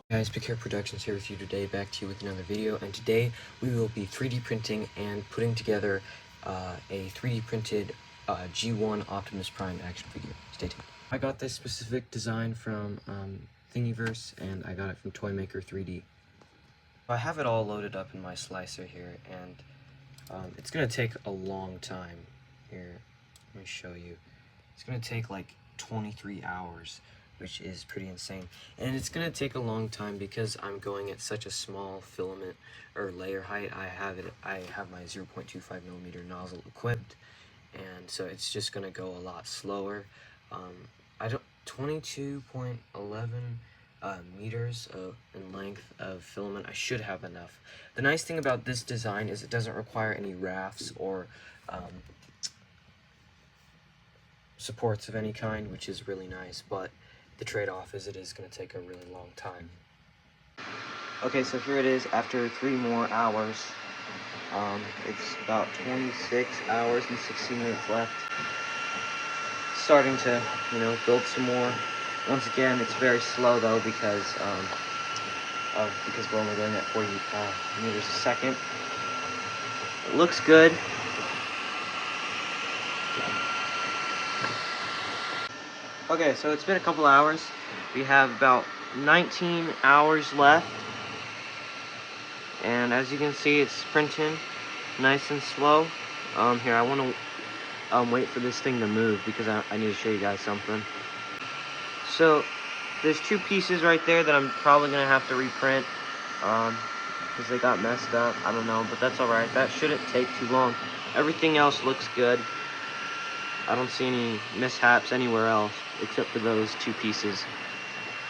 Guys, Pick Here Productions here with you today, back to you with another video, and today we will be 3D printing and putting together a 3D printed G1 Optimus Prime action figure. Stay tuned. I got this specific design from Thingiverse, and I got it from Toymaker 3D. I have it all loaded up in my slicer here, and it's going to take a long time. Here, let me show you. It's going to take like 23 hours, which is pretty insane. And it's going to take a long time because I'm going at such a small filament or layer height. I have my 0.25mm nozzle equipped, and so it's just going to go a lot slower. 22.11 meters in length of filament. I should have enough. The nice thing about this design is it doesn't require any rafts or supports of any kind, which is really nice, but the trade-off is it is going to take a really long time. Okay, so here it is after 3 more hours. It's about 26 hours and 16 minutes left. Starting to, build some more. Once again, it's very slow though because we're only going at 40 meters a second. It looks good. Okay, so it's been a couple hours. We have about 19 hours left. And as you can see, it's printing nice and slow. Here, I want to wait for this thing to move because I need to show you guys something. So, there's 2 pieces right there that I'm probably going to have to reprint because they got messed up. I don't know, but that's alright. That shouldn't take too long. Everything else looks good. I don't see any mishaps anywhere else except for those 2 pieces.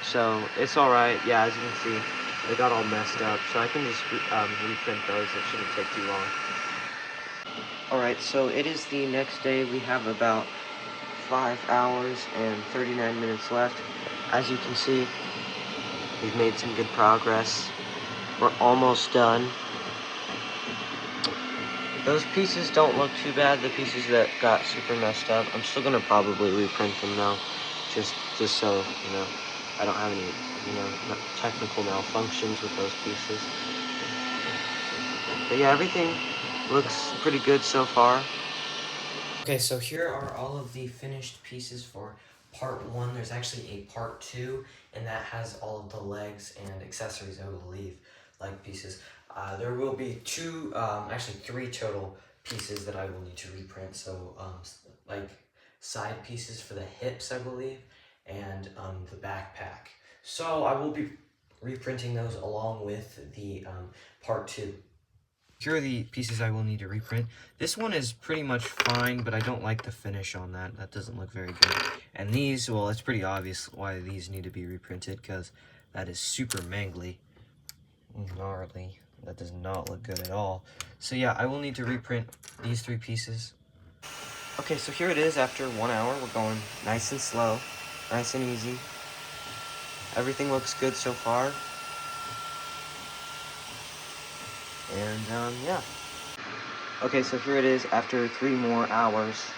So, it's alright. Yeah, as you can see, they got all messed up. So I can just reprint those. It shouldn't take too long. Alright, so it is the next day. We have about 5 hours and 39 minutes left. As you can see, we've made some good progress. We're almost done. Those pieces don't look too bad, the pieces that got super messed up. I'm still gonna probably reprint them though, just so, I don't have any, technical malfunctions with those pieces. But yeah, everything looks pretty good so far. Okay, so here are all of the finished pieces for part 1. There's actually a part 2, and that has all of the legs and accessories, I believe, leg pieces. There will be 2, actually 3 total pieces that I will need to reprint. So, like side pieces for the hips, I believe, and the backpack. So I will be reprinting those along with the part 2. Here are the pieces I will need to reprint. This one is pretty much fine, but I don't like the finish on that. That doesn't look very good. And these, well, it's pretty obvious why these need to be reprinted, because that is super mangly. Gnarly. That does not look good at all. So yeah, I will need to reprint these 3 pieces. Okay, so here it is after 1 hour. We're going nice and slow, nice and easy. Everything looks good so far. And, yeah. Okay, so here it is after 3 more hours.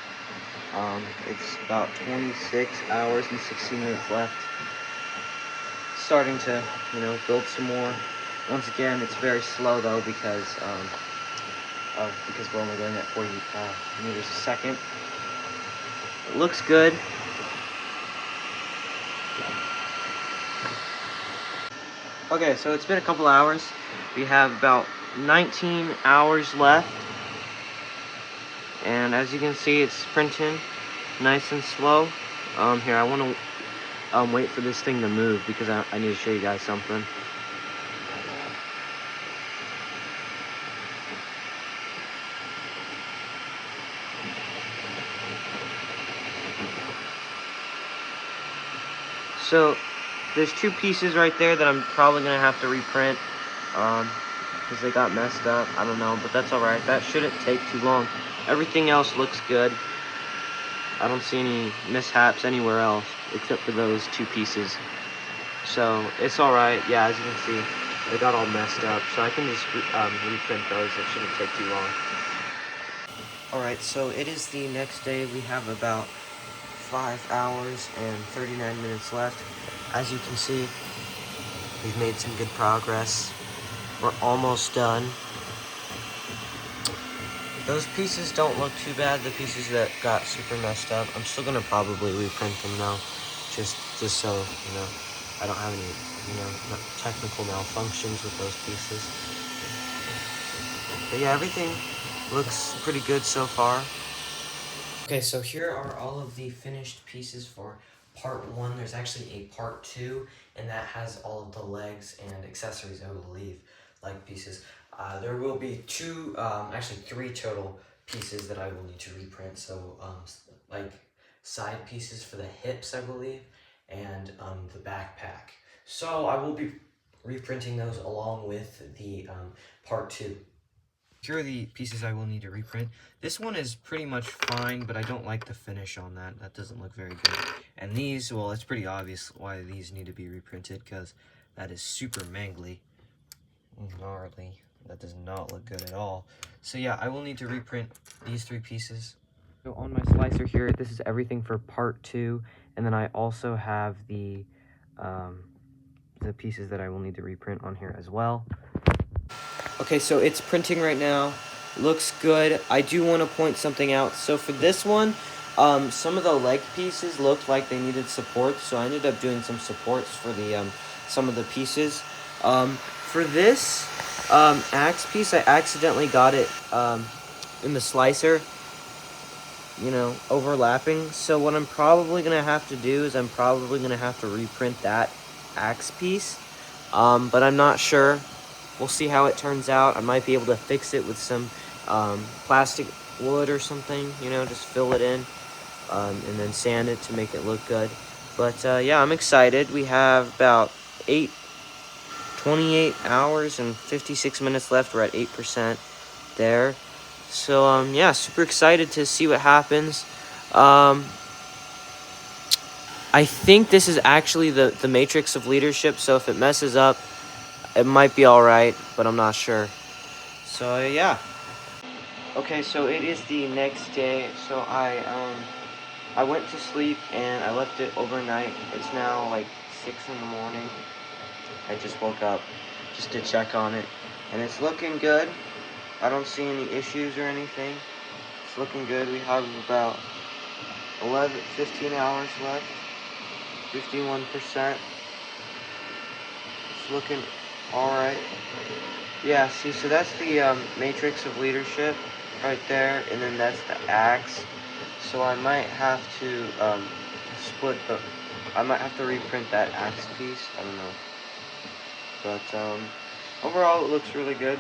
It's about 26 hours and 16 minutes left. Starting to, build some more. Once again, it's very slow though because we're only going at 40 meters a second. It looks good. Okay, so it's been a couple hours. We have about 19 hours left. And as you can see, it's printing nice and slow. Here, I want to wait for this thing to move because I need to show you guys something. So, there's 2 pieces right there that I'm probably going to have to reprint because they got messed up. I don't know, but that's alright. That shouldn't take too long. Everything else looks good. I don't see any mishaps anywhere else except for those 2 pieces. So, it's alright. Yeah, as you can see, they got all messed up. So I can just reprint those. It shouldn't take too long. Alright, so it is the next day. We have about 5 hours and 39 minutes left. As you can see, we've made some good progress. We're almost done. Those pieces don't look too bad, the pieces that got super messed up. I'm still gonna probably reprint them though, just so, I don't have any, technical malfunctions with those pieces. But yeah, everything looks pretty good so far. Okay, so here are all of the finished pieces for part 1. There's actually a part 2, and that has all of the legs and accessories, I believe, leg pieces. There will be actually 3 total pieces that I will need to reprint. So, like side pieces for the hips, I believe, and the backpack. So I will be reprinting those along with the part 2. Here are the pieces I will need to reprint. This one is pretty much fine, but I don't like the finish on that. That doesn't look very good. And these, well, it's pretty obvious why these need to be reprinted, because that is super mangly. Gnarly. That does not look good at all. So yeah, I will need to reprint these 3 pieces. So on my slicer here, this is everything for part 2, and then I also have the pieces that I will need to reprint on here as well. Okay, so it's printing right now. Looks good. I do want to point something out. So for this one, some of the leg pieces looked like they needed support, so I ended up doing some supports for the some of the pieces. For this axe piece, I accidentally got it in the slicer, overlapping. So what I'm probably going to have to do is I'm probably going to have to reprint that axe piece, but I'm not sure. We'll see how it turns out. I might be able to fix it with some plastic wood or something, just fill it in and then sand it to make it look good. But yeah, I'm excited. We have about 28 hours and 56 minutes left. We're at 8% there. So yeah, super excited to see what happens. I think this is actually the matrix of leadership, so if it messes up, it might be alright, but I'm not sure. So yeah. Okay, so it is the next day. So I went to sleep and I left it overnight. It's now like 6 in the morning. I just woke up just to check on it, and it's looking good. I don't see any issues or anything. It's looking good. We have about 15 hours left. 51%. It's looking alright. Yeah, see, so that's the matrix of leadership right there, and then that's the axe. So I might have to I might have to reprint that axe piece. I don't know. But overall, it looks really good.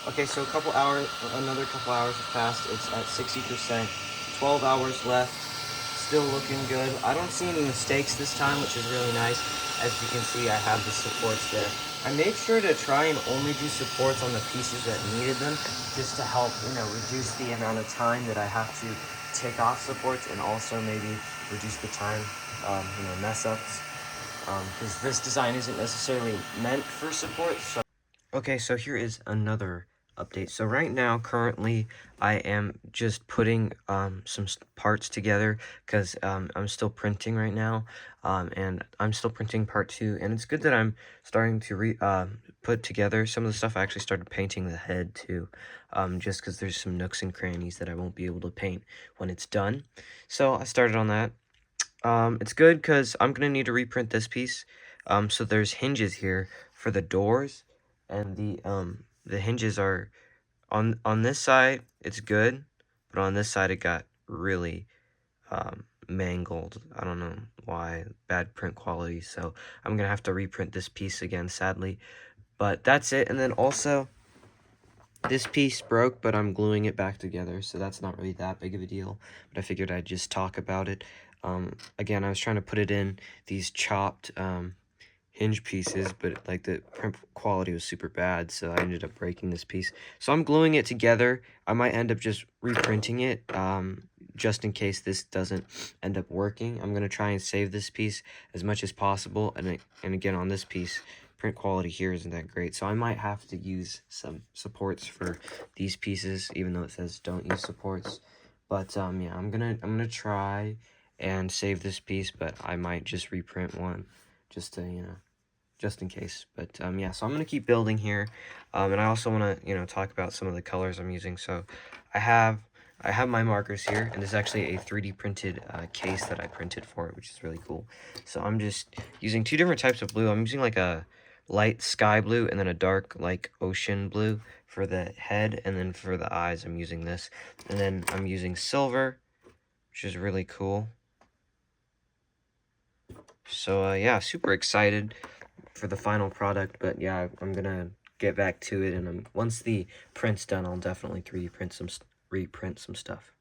Okay, so another couple hours have passed. It's at 60%. 12 hours left. Still looking good. I don't see any mistakes this time, which is really nice. As you can see, I have the supports there. I made sure to try and only do supports on the pieces that needed them, just to help, reduce the amount of time that I have to take off supports, and also maybe reduce the time, mess ups. Because this design isn't necessarily meant for supports. So. Okay, so here is another update. So right now, currently, I am just putting some parts together, because I'm still printing right now, and I'm still printing part 2, and it's good that I'm starting to put together some of the stuff. I actually started painting the head too, just because there's some nooks and crannies that I won't be able to paint when it's done. So I started on that. It's good because I'm gonna need to reprint this piece. So there's hinges here for the doors, and the hinges are on this side. It's good, but on this side it got really mangled. I don't know why. Bad print quality. So I'm gonna have to reprint this piece again, sadly. But that's it. And then also, this piece broke, but I'm gluing it back together, so that's not really that big of a deal. But I figured I'd just talk about it. Again, I was trying to put it in these chopped hinge pieces, but like the print quality was super bad, so I ended up breaking this piece. So I'm gluing it together. I might end up just reprinting it, just in case this doesn't end up working. I'm gonna try and save this piece as much as possible, and again, on this piece, print quality here isn't that great, so I might have to use some supports for these pieces, even though it says don't use supports. But yeah, I'm gonna try and save this piece, but I might just reprint one just to, just in case. But yeah, so I'm gonna keep building here, and I also want to talk about some of the colors I'm using. So I have my markers here, and this is actually a 3D printed case that I printed for it, which is really cool. So I'm just using two different types of blue. I'm using like a light sky blue and then a dark like ocean blue for the head, and then for the eyes I'm using this, and then I'm using silver, which is really cool. So yeah, super excited for the final product, but yeah, I'm gonna get back to it, and once the print's done, I'll definitely 3D reprint some stuff.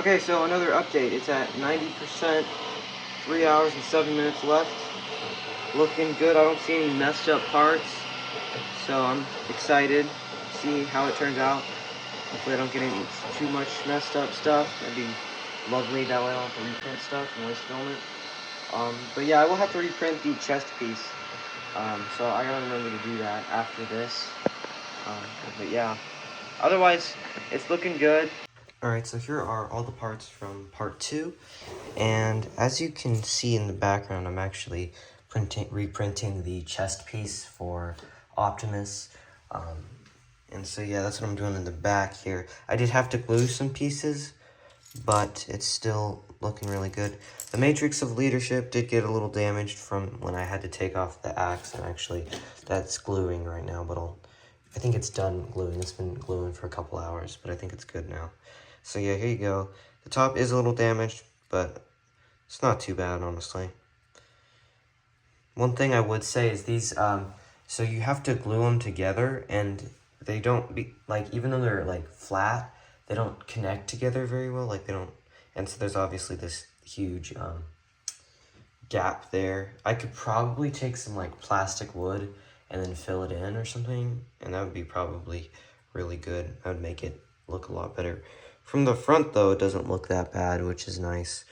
Okay, so another update. It's at 90%, 3 hours and 7 minutes left. Looking good. I don't see any messed up parts, so I'm excited to see how it turns out. Hopefully I don't get any too much messed up stuff. That'd be lovely. That way I don't have to reprint stuff and always film it. But yeah, I will have to reprint the chest piece. So I gotta remember to do that after this. But yeah, otherwise it's looking good. Alright, so here are all the parts from part 2, and as you can see in the background, I'm actually reprinting the chest piece for Optimus, and so yeah, that's what I'm doing in the back here. I did have to glue some pieces, but it's still looking really good. The Matrix of Leadership did get a little damaged from when I had to take off the axe, and actually that's gluing right now, but I think it's done gluing. It's been gluing for a couple hours, but I think it's good now. So yeah, here you go. The top is a little damaged, but it's not too bad, honestly. One thing I would say is these, so you have to glue them together, and they don't be, like, even though they're, like, flat, they don't connect together very well, like, they don't, and so there's obviously this huge, gap there. I could probably take some, like, plastic wood and then fill it in or something, and that would be probably really good. That would make it look a lot better. From the front, though, it doesn't look that bad, which is nice.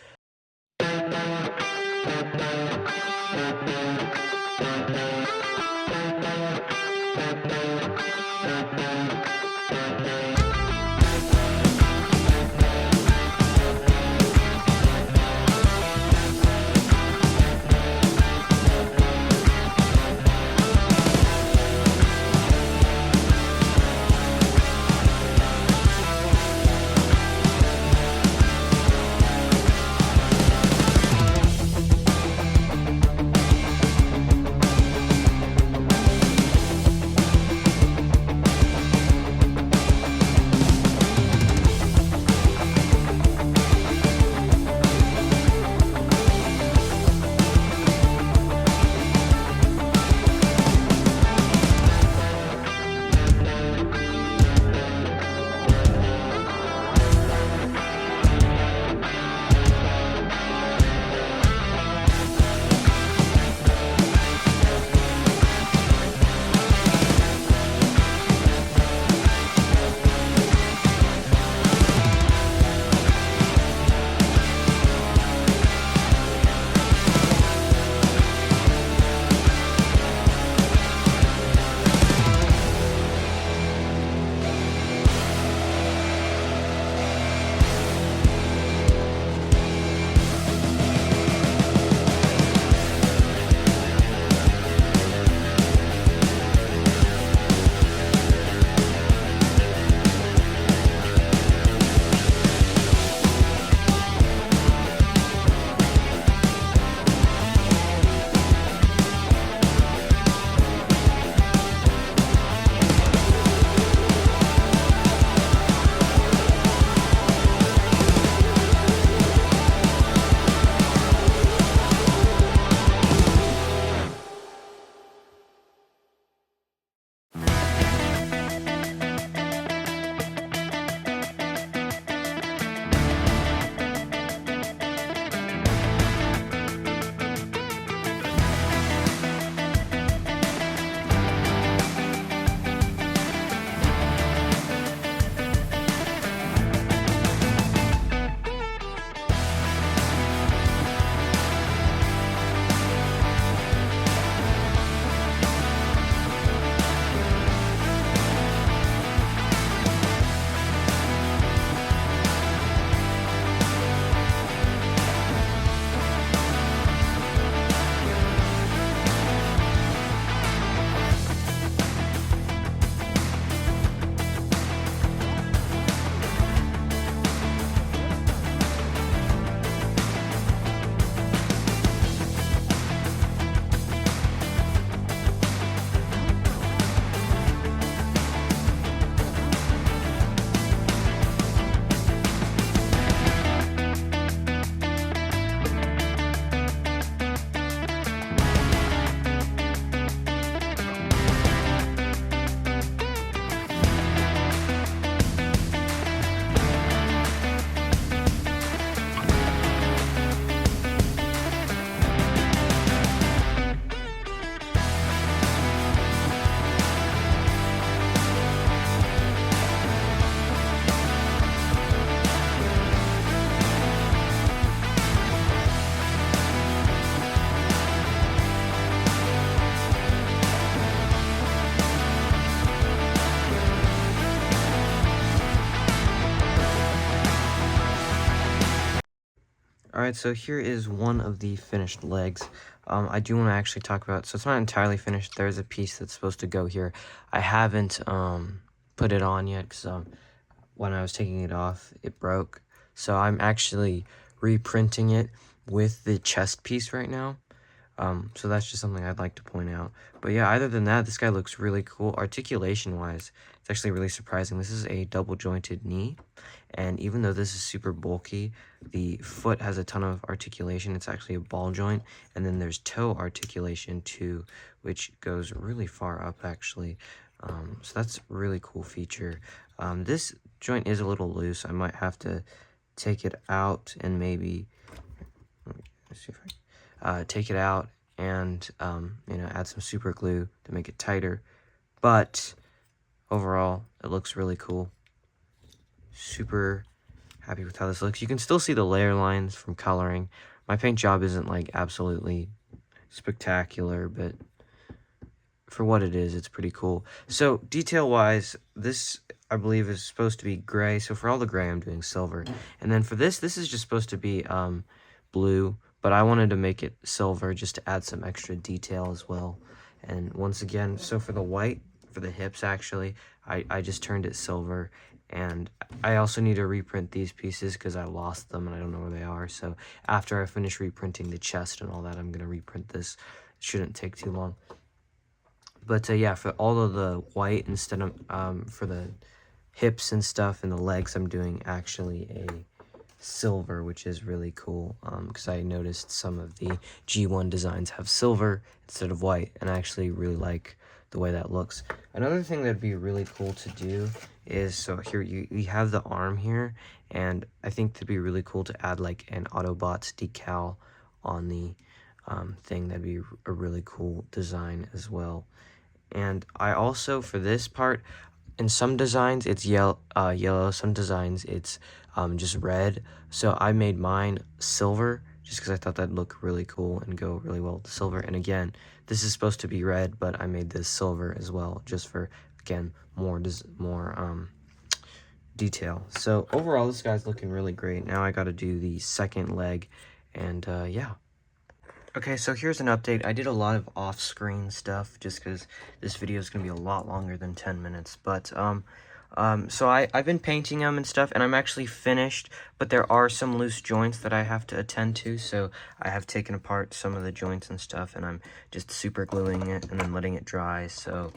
Alright, so here is one of the finished legs. I do want to actually talk about, so it's not entirely finished. There's a piece that's supposed to go here. I haven't put it on yet because when I was taking it off, it broke. So I'm actually reprinting it with the chest piece right now. So that's just something I'd like to point out. But yeah, other than that, this guy looks really cool. Articulation-wise, it's actually really surprising. This is a double-jointed knee. And even though this is super bulky, the foot has a ton of articulation. It's actually a ball joint. And then there's toe articulation too, which goes really far up actually. So that's a really cool feature. This joint is a little loose. I might have to take it out and maybe, let's see if take it out and you know, add some super glue to make it tighter. But overall, it looks really cool. Super happy with how this looks. You can still see the layer lines from coloring. My paint job isn't like absolutely spectacular, but for what it is, it's pretty cool. So detail wise, this I believe is supposed to be gray. So for all the gray, I'm doing silver. And then for this is just supposed to be blue, but I wanted to make it silver just to add some extra detail as well. And once again, so for the white, for the hips actually, I just turned it silver. And I also need to reprint these pieces because I lost them and I don't know where they are. So after I finish reprinting the chest and all that, I'm going to reprint this. It shouldn't take too long. But yeah, for all of the white, instead of for the hips and stuff and the legs, I'm doing actually a silver, which is really cool because I noticed some of the G1 designs have silver instead of white, and I actually really like the way that looks. Another thing that'd be really cool to do is, so here you have the arm here, and I think it'd be really cool to add like an Autobots decal on the thing. That'd be a really cool design as well. And I also, for this part, in some designs it's yellow, some designs it's just red. So I made mine silver just because I thought that'd look really cool and go really well with the silver. And again, this is supposed to be red, but I made this silver as well, just for, again, more detail. So overall, this guy's looking really great. Now I got to do the second leg, and yeah. Okay, so here's an update. I did a lot of off-screen stuff just because this video is going to be a lot longer than 10 minutes. But, so I've been painting them and stuff, and I'm actually finished, but there are some loose joints that I have to attend to, so I have taken apart some of the joints and stuff, and I'm just super gluing it and then letting it dry. So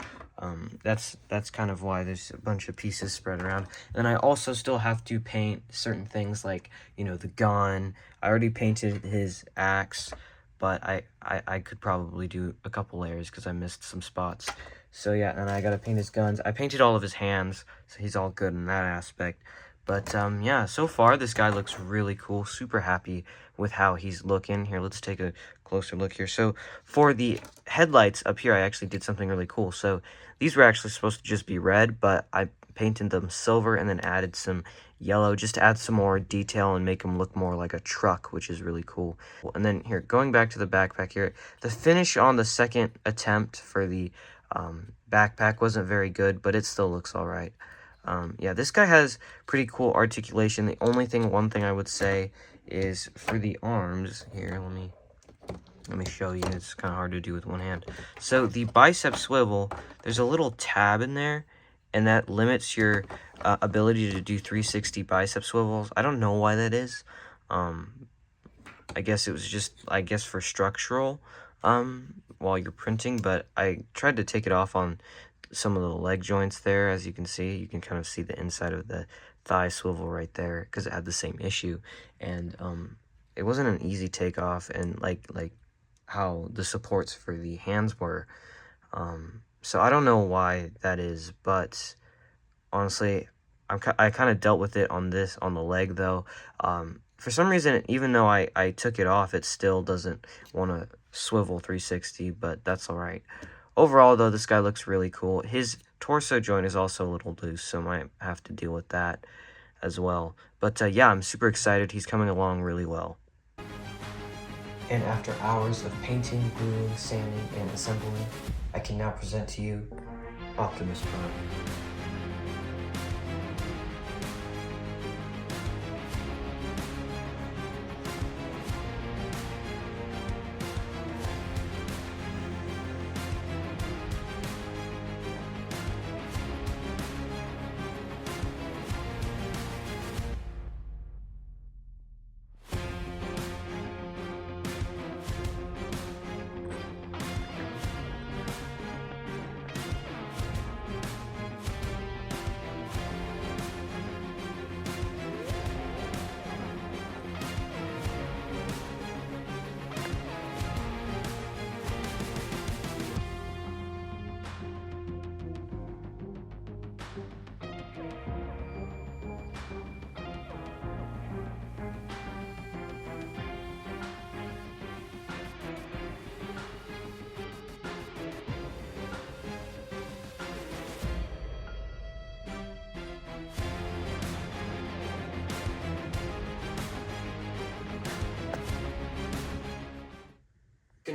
that's kind of why there's a bunch of pieces spread around. And I also still have to paint certain things like, you know, the gun. I already painted his axe, but I could probably do a couple layers because I missed some spots. So yeah, and I gotta paint his guns. I painted all of his hands, so he's all good in that aspect. But yeah, so far this guy looks really cool. Super happy with how he's looking. Here, let's take a closer look here. So for the headlights up here, I actually did something really cool. So these were actually supposed to just be red, but I painted them silver and then added some yellow just to add some more detail and make them look more like a truck, which is really cool. And then here, going back to the backpack here, the finish on the second attempt for the backpack wasn't very good, but it still looks all right. Yeah, this guy has pretty cool articulation. The only thing, one thing I would say is for the arms here, let me show you. It's kind of hard to do with one hand. So the bicep swivel, there's a little tab in there, and that limits your ability to do 360 bicep swivels. I don't know why that is. I guess it was just, for structural while you're printing, but I tried to take it off on some of the leg joints there. As you can see, you can kind of see the inside of the thigh swivel right there because it had the same issue, and it wasn't an easy takeoff, and like how the supports for the hands were. So I don't know why that is, but honestly, I kind of dealt with it on the leg though. For some reason, even though I took it off, it still doesn't want to swivel 360, but that's all right. Overall though, this guy looks really cool. His torso joint is also a little loose, so I might have to deal with that as well. But yeah, I'm super excited. He's coming along really well. And after hours of painting, gluing, sanding, and assembling, I can now present to you Optimus Prime.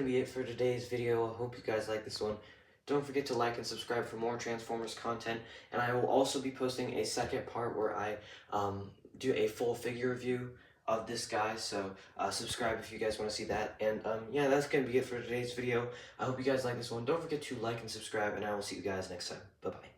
going to be it for today's video. I hope you guys like this one. Don't forget to like and subscribe for more Transformers content, and I will also be posting a second part where I do a full figure review of this guy, so subscribe if you guys want to see that. And yeah, that's going to be it for today's video. I hope you guys like this one. Don't forget to like and subscribe, and I will see you guys next time. Bye-bye.